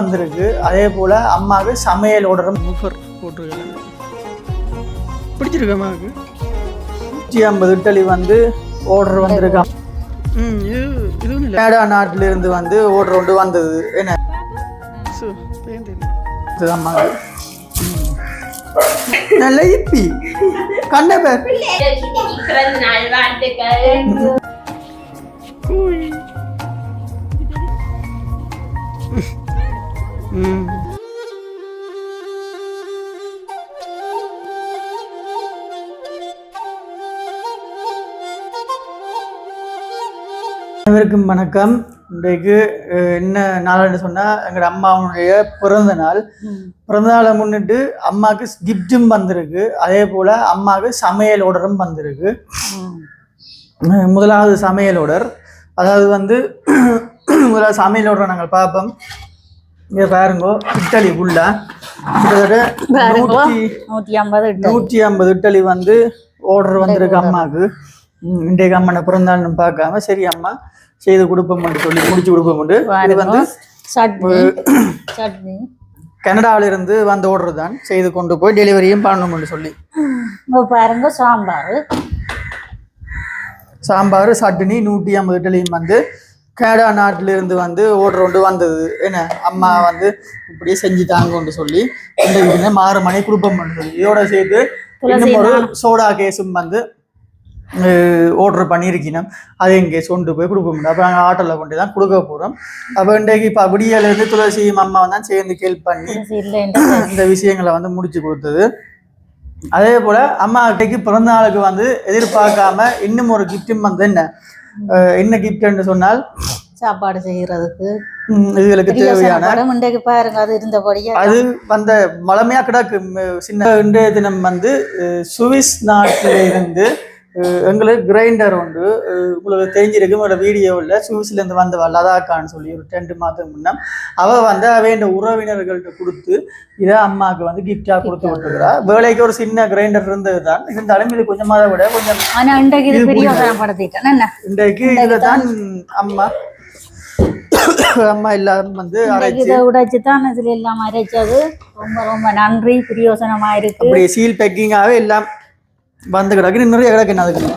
வந்திருக்கு. அதே போல அம்மாவுக்கு சமையல் ஆர்டரும் ஆஃபர் போட்டிருக்காங்க. பிடிச்சிருக்கு அம்மாவுக்கு 150 இட்டலி வந்து ஆர்டர் வந்திருக்கு. இது கனடா நாட்டிலிருந்து வந்து ஆர்டர் ஒன்று வந்தது. என்ன அம்மாவுக்கு நல்ல இப்பி கண்ட பேர் அனைவருக்கும் வணக்கம். இன்றைக்கு என்ன நாள்னு சொன்னால் எங்களோட அம்மாவுடைய பிறந்த நாளை முன்னிட்டு அம்மாவுக்கு கிஃப்டும் வந்திருக்கு. அதே போல் அம்மாவுக்கு சமையல் ஆர்டரும் வந்திருக்கு. முதலாவது சமையல் ஆர்டர், அதாவது வந்து முதலாவது சமையல் ஆர்டர் நாங்கள் பார்ப்போம். இங்கே பாருங்கோ, இட்டலி ஃபுல்லாக கிட்டத்தட்ட 150 இட்டலி வந்து ஆர்டர் வந்திருக்கு அம்மாவுக்கு. இன்றைக்கு அம்மனை பிறந்தாள்னு பார்க்காம சரி அம்மா செய்து கொடுப்போம் சொல்லி முடிச்சு கொடுப்போம். இது வந்து கனடாவிலிருந்து வந்து ஆர்டர் தான், செய்து கொண்டு போய் டெலிவரியும் பண்ணணும்னு சொல்லி. பாருங்க, சாம்பார் சட்னி 150 இட்டலியும் வந்து கனடா நாட்டிலிருந்து வந்து ஆர்டர் ஒன்று வந்தது. என்ன அம்மா வந்து இப்படியே செஞ்சு தாங்கன்னு சொல்லி இன்றைக்கு 6 மணி கொடுப்போம் சொல்லி. இதோட சேர்த்து இன்னும் ஒரு சோடா கேஸும் வந்து ஆர்டர் பண்ணியிருக்கணும். அதை இங்கே கொண்டு போய் கொடுக்க முடியும். அப்போ நாங்கள் ஆட்டோவில் கொண்டு தான் கொடுக்க போகிறோம். அப்போ இன்றைக்கு இப்போ விடியிலேருந்து துளசியும் அம்மா தான் சேர்ந்து ஹெல்ப் பண்ணி இந்த விஷயங்களை வந்து முடிச்சு கொடுத்தது. அதே போல் அம்மா கிட்டைக்கு பிறந்த நாளுக்கு வந்து எதிர்பார்க்காம இன்னும் ஒரு கிஃப்டும் வந்து என்ன கிஃப்ட்னு சொன்னால் சாப்பாடு செய்யறதுக்கு இதுகளுக்கு தேவையான அது வந்த மலமையாக கிடக்கு. சின்ன இன்றைய தினம் வந்து சுவிஸ் நாட்டில் இருந்து எங்களுக்கு கிரைண்டர் உண்டு. உங்களுக்கு தெரிஞ்சிருக்கு, உங்களோட வீடியோவில் சுவிஸ்லேருந்து வந்தவள் லதாக்கான்னு சொல்லி ஒரு 2 மாதத்துக்கு முன்னே அவள் வந்து அவைய உறவினர்கள்ட்ட கொடுத்து இதை அம்மாவுக்கு வந்து கிஃப்டாக கொடுத்து விட்டுருக்கிறா. வேலைக்கு ஒரு சின்ன கிரைண்டர் இருந்தது தான், இருந்தாலும் இது கொஞ்சமாக விட கொஞ்சம் இன்றைக்கு இதில் தான் அம்மா எல்லாம் வந்து உடைச்சு தான் இதில் எல்லாம் அரைச்சது. ரொம்ப ரொம்ப நன்றி, பிரயோசனமாக இருக்கு. அப்படியே சீல் பேக்கிங்காகவே எல்லாம் வந்து கிடக்கு. நிறைய கிடக்கு. என்ன அதுக்கு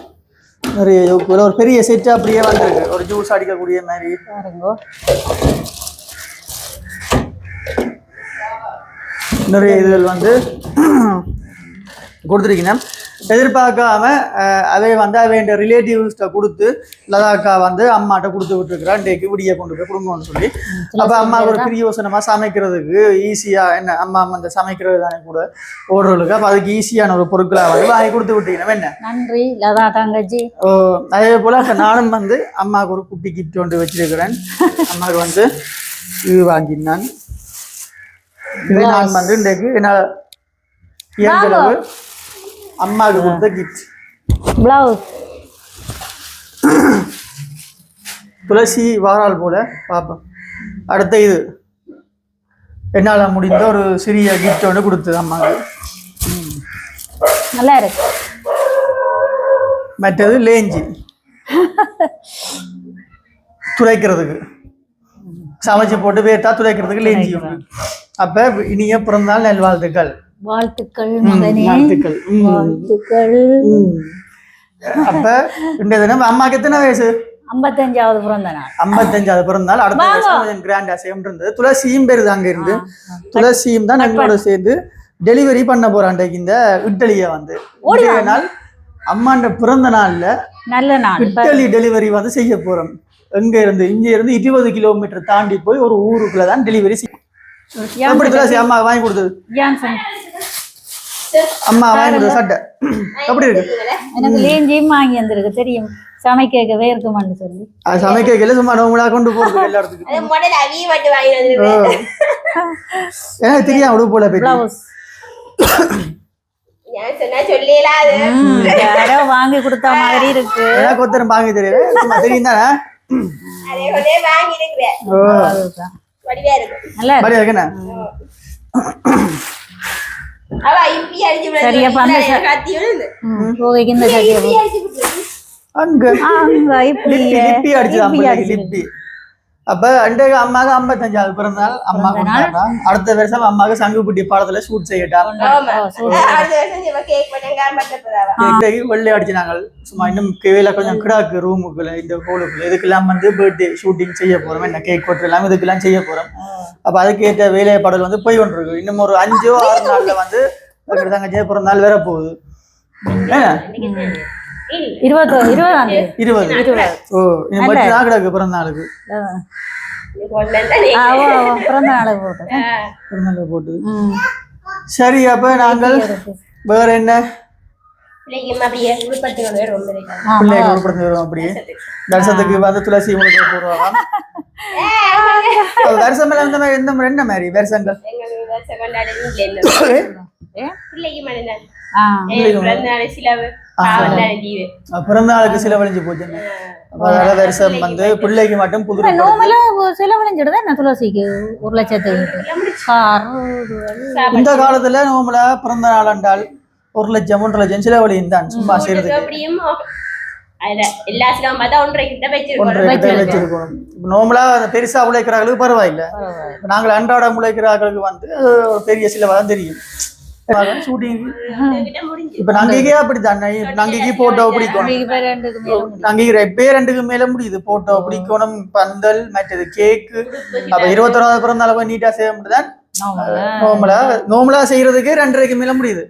நிறைய ஒரு பெரிய செட்டு அப்படியே வந்துருக்கு. ஒரு ஜூஸ் அடிக்கக்கூடிய மாதிரி நிறைய இதுகள் வந்து கொடுத்துருக்கீங்க. எதிர்பார்க்காம அதை வந்து அவைய ரிலேட்டிவ்ஸ்கிட்ட கொடுத்து லதாக்கா வந்து அம்மாட்ட கொடுத்து விட்டுருக்குறா. இன்றைக்கு விடிய கொண்டு போய் கொடுங்கன்னு சொல்லி. அப்போ அம்மாவுக்கு ஒரு பிரியோசனமாக சமைக்கிறதுக்கு ஈஸியாக என்ன அம்மா அந்த சமைக்கிறது தானே கூட ஓடுறதுக்கு. அப்போ அதுக்கு ஈஸியான ஒரு பொருட்களாக வந்து வாங்கி கொடுத்து விட்டீங்கன்னா என்ன நன்றி லதா தங்கச்சி. அதே போல் நானும் வந்து அம்மாவுக்கு ஒரு குட்டி கிஃப்ட் ஒன்று வச்சிருக்கிறேன். அம்மாவுக்கு வந்து இது வாங்கினான். இது நான் வந்து இன்றைக்கு என்ன இயந்தளவு அம்மாவுக்கு கொடுத்த கிஃப்ட் பிளவுஸ். துளசி வாரால் போல பார்ப்போம். அடுத்த இது என்னால் முடிந்த ஒரு சிறிய கிஃப்ட் ஒன்று கொடுத்தது அம்மாவுக்கு. நல்லா இருக்கு. மற்றது லேஞ்சி துளைக்கிறதுக்கு, சமைச்சு போட்டு வேர்த்தா துளைக்கிறதுக்கு லேஞ்சி ஒன்று. அப்போ இனிய பிறந்தநாள் நல்வாழ்த்துக்கள். வாழ்த்துக்கள் மகனே, வாழ்த்துக்கள். அப்ப இந்த தினம் அம்மாக்கு எத்தனை வயசு? 55வது பிறந்த நாள். 55வது பிறந்த நாள். அடுத்த வருஷம் கிராண்டா செய்யும் இருந்தது. துளசியும் பேருது அங்க இருந்து. துளசியும் தான் எங்களோட சேர்ந்து டெலிவரி பண்ண போறான் இந்த இட்டலியை வந்து. நாள் அம்மாண்ட பிறந்த நாள்ல நல்ல நாள் இட்டலி டெலிவரி வந்து செய்ய போறோம். எங்க இருந்து இங்க இருந்து 20 கிலோமீட்டர் தாண்டி போய் ஒரு ஊருக்குள்ளதான் டெலிவரி செய்யும். அம்மா வாங்கி கொடுத்தது அம்மா வாங்கி கொடுத்தது சட்டை எப்படி இருக்கு? எனக்கு லேஞ்சியும் வாங்கி வந்திருக்கு. தெரியும் சமைக்கவே இருக்குமான்னு சொல்லி சமைக்கல சும்மா நோம்பலா கொண்டு போறது எல்லா இடத்துக்கும். எனக்கு தெரியும் அவ்வளவு போல பிளவுஸ் யாரோ வாங்கி கொடுத்த மாதிரி இருக்கு. எனக்கு ஒருத்தரும் வாங்கி தெரியல, சும்மா தெரியும் தானே. நல்லா இருக்கு. சரியா பண்ண போகைக்கு இந்த சட்டியை அங்க லிப்பி அடிச்சுதான் லிப்பி அப்ப அன்றைக்கு அம்மாவுக்கு 55வது பிறந்தநாள். அம்மா கொண்டாடுறா. அடுத்த வருஷம் அம்மாவுக்கு சங்குப்புட்டி பாடத்துல ஷூட் செய்யட்டா. இன்றைக்கு வெள்ளை அடிச்சு நாங்கள் சும்மா இன்னும் கேவில கொஞ்சம் கிடாக்கு ரூமுக்குள்ள இந்த ஹோலுக்குள்ள இதுக்கெல்லாம் வந்து பர்த்டே ஷூட்டிங் செய்ய போறோம். என்ன கேக் போட்டு எல்லாம் இதுக்கெல்லாம் செய்ய போறோம். அப்ப அதுக்கேற்ற வேலை பாடல் வந்து போய் கொண்டிருக்கு. இன்னும் ஒரு 5-6 நாள்ல வந்து தங்கச்சியே பிறந்த நாள் வேற போகுது. 20. ஓ இன்னும் 10 நாள் கிடக்கு பிறந்த நாளுக்கு. பிறந்த நாள் போட்டு சரி. அப்ப நாங்கள் வேற என்ன பிள்ளைகள் உட்படுத்தி வருவோம். அப்படியே வருஷத்துக்கு வந்து துளசி முழுக்க போடுவாங்க. வருஷம் என்ன மாதிரி வருஷங்கள் பிறந்த நாளுக்கு செலவழிஞ்சு போச்சு. வருஷம் வந்து பிள்ளைக்கு மட்டும் புது செலவழிஞ்சிடுது என்ன துளசிக்கு 1 லட்சத்துக்கு. இந்த காலத்துல நோம்பலா பிறந்த நாள் என்றால் 1 லட்சம் 1.5 லட்சம் செலவழியும் தான் சும்மா செய்யறதுக்கு. வச்சிருக்கணும். நோம்பலா பெருசா உழைக்கிறார்களுக்கு பரவாயில்லை. நாங்கள் அன்றாடம் உழைக்கிறார்களுக்கு வந்து பெரிய செலவாதான் தெரியும். ஷூட்டிங் இப்ப நங்கைக்கே அப்படித்தான். நங்கைக்கு போட்டோ பிடிக்கணும். நங்கை 2க்கு மேல முடியுது. போட்டோ பிடிக்கணும், பந்தல், மற்றது கேக்கு. அப்ப 21வது பிறந்தாலும் நீட்டா செய்ய முடியுதான். நோம்பலா செய்யறதுக்கு 2.5க்கு மேல முடியுது.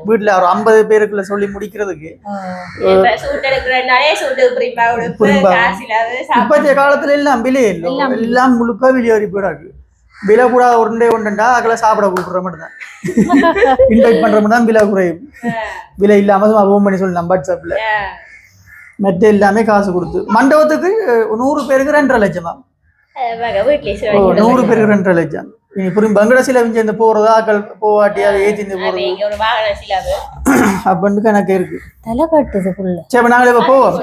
வீட்டுல ஒரு 50 பேருக்குள்ள சொல்லி முடிக்கிறதுக்கு. இப்பத்திய காலத்துல எல்லாம் விலை இல்லை. எல்லாம் முழுக்க வெளியேறி போயிடாது. விலை கூட ஒன்றுண்டா அதுல சாப்பிட கூப்பிடுற மட்டும் தான். இன்வைட் பண்ற மட்டும் தான் விலை குறையும். விலை இல்லாம ஃபோன் பண்ணி சொல்லலாம் வாட்ஸ்அப்ல. மற்ற எல்லாமே காசு கொடுத்து மண்டபத்துக்கு 100 பேருக்கு 2.5 லட்சமா. 100 பேருக்கு 2.5 லட்சம். இனி புரியும் பங்களாசில இந்த போறதா ஆக்கள் போவாட்டியா ஏத்தி இந்த போறது அப்படின்னு கணக்கு இருக்கு. சரி நாங்களே இப்ப போவோம்.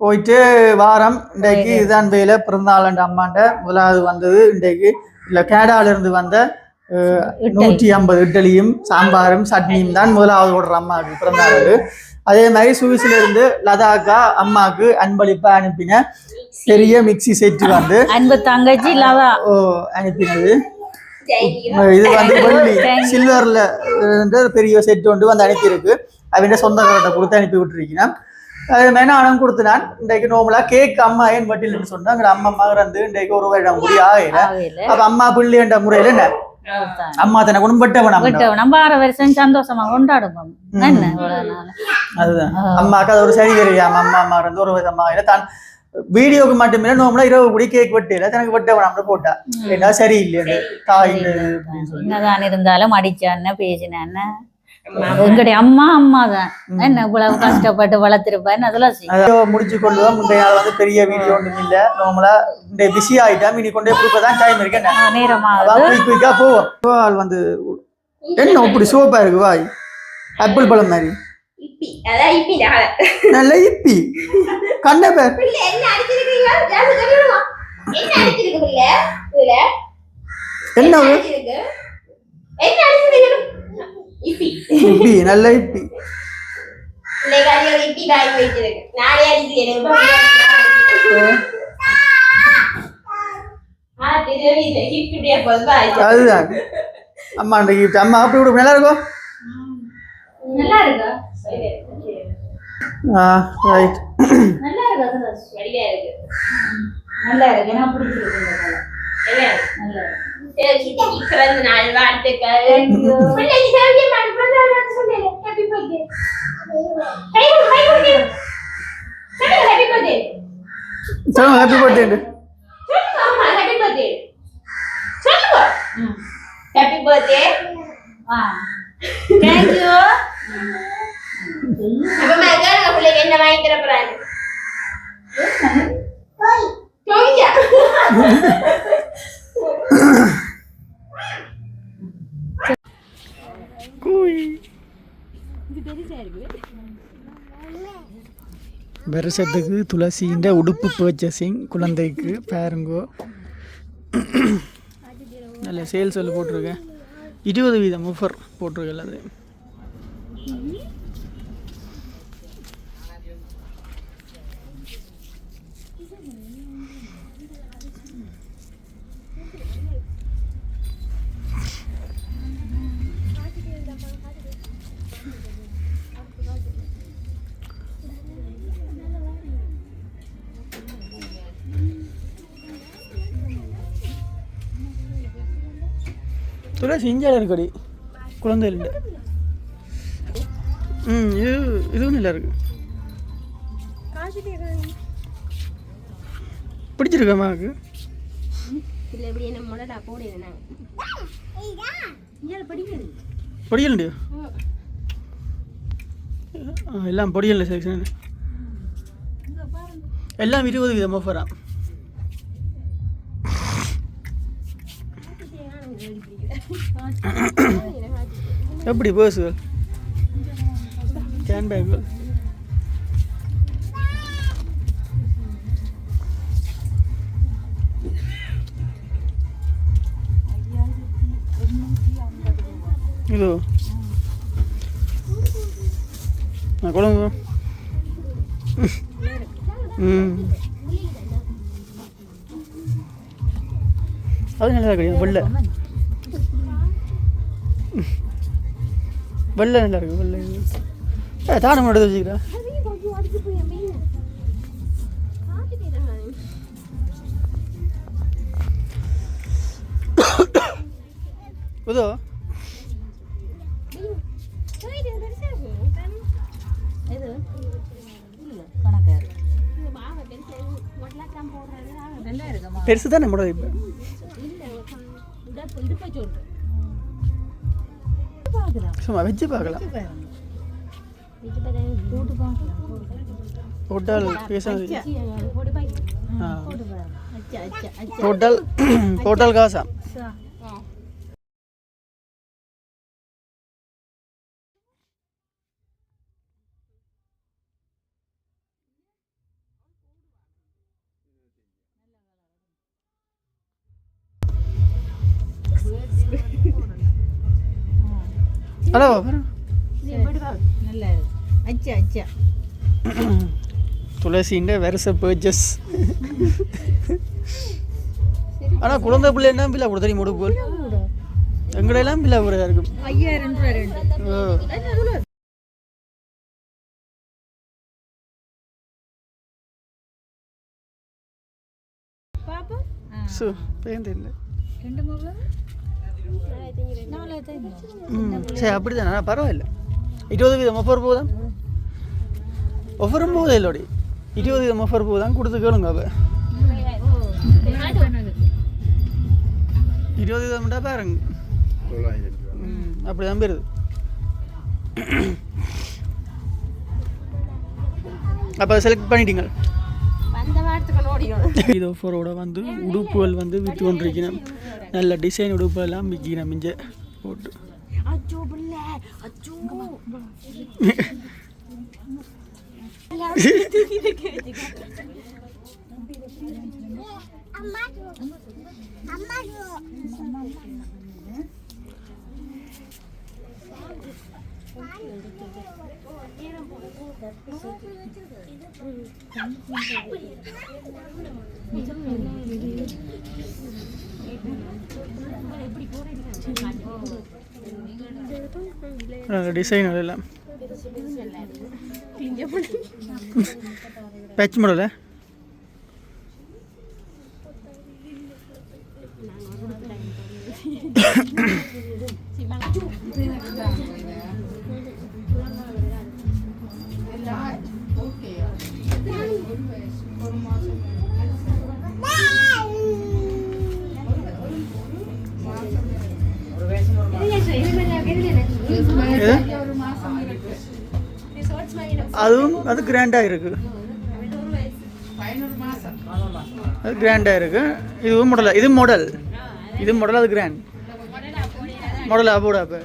போயிட்டு வாரம் இன்றைக்கு இதுதான் வேலை. பிறந்தநாள் அம்மாண்ட முதலாவது வந்தது இன்றைக்கு இல்ல கேடால இருந்து வந்த 150 இட்லியும் சாம்பாரும் சட்னியும் தான் முதலாவது ஓடுற அம்மாவுக்கு பிறந்தநாள். அதே மாதிரி சுவிஸ்ல இருந்து லதாக்கா அம்மாவுக்கு அன்பளிப்பா அனுப்பின பெரிய மிக்சி செட் வந்து தங்கச்சி அனுப்பினது. இது வந்து வெள்ளி சில்வர்ல பெரிய செட் ஒன்று வந்து அனுப்பியிருக்கு. அவன் சொந்தக்காரத்தை கொடுத்து அனுப்பி விட்டுருக்கீங்கன்னா அது மெனானம் கொடுத்துனான். இன்றைக்கு நோமலா கேக் அம்மா ஏன் வட்டில்னு சொன்னா அங்க அம்மா இருந்து இன்றைக்கு 1 வருடம் முடி ஆகல. அப்ப அம்மா பிள்ளைன்ற முறையில என்ன அம்மா தன்னை குடும்பட்டவன் 6 வருஷம் சந்தோஷமா கொண்டாடுவோம். அதுதான் அம்மாக்கு அது ஒரு சரி தெரியாம அம்மா இருந்து 1 வருஷமா தான் வீடியோக்கு மட்டுமே நோம்பலா 20 குடி கேக் வெட்டில தனக்கு வெட்டவன் போட்டா என்ன சரி இல்லையா தாய் என்னதான் இருந்தாலும் அடிச்சான்னு பேசினான்னு எங்களுடைய அம்மா தான் என்ன இவ்வளவு கஷ்டப்பட்டு வளர்த்திருப்பான்னு அதெல்லாம் முடிச்சு கொள்ளுவோம். முந்தைய நாள் வந்து பெரிய வீடியோ ஒன்றும் இல்லை. நார்மலா இந்த பிஸி ஆயிட்டா இனி கொண்டே கொடுக்கதான் டைம் இருக்கு. குயிக்கா போவோம். வந்து என்ன இப்படி சோப்பா இருக்கு வாய் ஆப்பிள் பழம் மாதிரி நல்ல இப்பி கண்ண பேர் என்ன இப்பி நல்ல இப்பி அதுதான் அம்மா கிஃப்ட். அம்மா அப்படி விடு நல்லா இருக்கும். Right happy birthday. Happy birthday. Thank you. Apa makan enggak boleh kena main terperan. Coya. வருஷத்துக்கு துளசின்ற உடுப்பு பர்ச்சேசிங் குழந்தைக்கு பாருங்கோ. நல்ல சேல் சொல்லி போட்டிருக்கேன். 20% ஆஃபர் போட்டிருக்கேன். அது துளசி இஞ்சால இருக்கடி குழந்தை இல்லை. இதுவும் நல்லா இருக்கு. பிடிச்சிருக்கா அம்மாவுக்கு? பொடியல் எல்லாம் பொடியல் செக்ஷன் எல்லாம் 20 விதம் ஆஃபரா. எப்படி பர்ஸுகள் கேன் பேக்குகள் இதோ குழம்பு. அது நல்லா கிடையாது. வெள்ளை வெள்ளை நல்லா இருக்கு. வெள்ளை தானம் மட்டும் வச்சுக்கிறா. இதோ பெருசு தானே முடை. இப்போ சும்மா வச்சு பார்க்கலாம். டோட்டல் பேசுறது டோட்டல் காசா? ஹலோ துளசின்ற வருஷ பர்ச்சஸ். ஆனால் குழந்தை பிள்ளை என்ன பிள்ளை கூட தெரியும் முடுப்பு எங்கடையெல்லாம் பிள்ளை கூட இருக்கும். 5000 ரூபா. சரி அப்படிதானே பரவாயில்ல. 20 வீதம் ஆஃபர் போதும். ஆஃபரும் போதே இல்லோடி 20 வீதம் ஆஃபர் போதான் கொடுத்து கேளுங்க. அப்போ 20 வீதம்டா பாருங்க. அப்படி தான் போயிருது. அப்போ செலக்ட் பண்ணிட்டீங்க. இது ஆஃபரோட வந்து உடுப்புகள் வந்து விற்று கொண்டிருக்கிறேன். நல்ல டிசைன் உடுப்பு எல்லாம் விற்கிறேன். மிஞ்ச போட்டு டிசைன் எல்லாம் பேட்ச் மாடல அதுவும் அது கிராண்டாக இருக்குது. அது கிராண்டாக இருக்குது. இதுவும் மாடல். இது மாடல். இது மாடல். அது கிராண்ட் மாடல். அப்போட அப்போ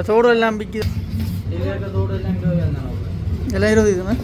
தோடு எல்லாம் விற்கிது. எல்லாம் 20 இதுமே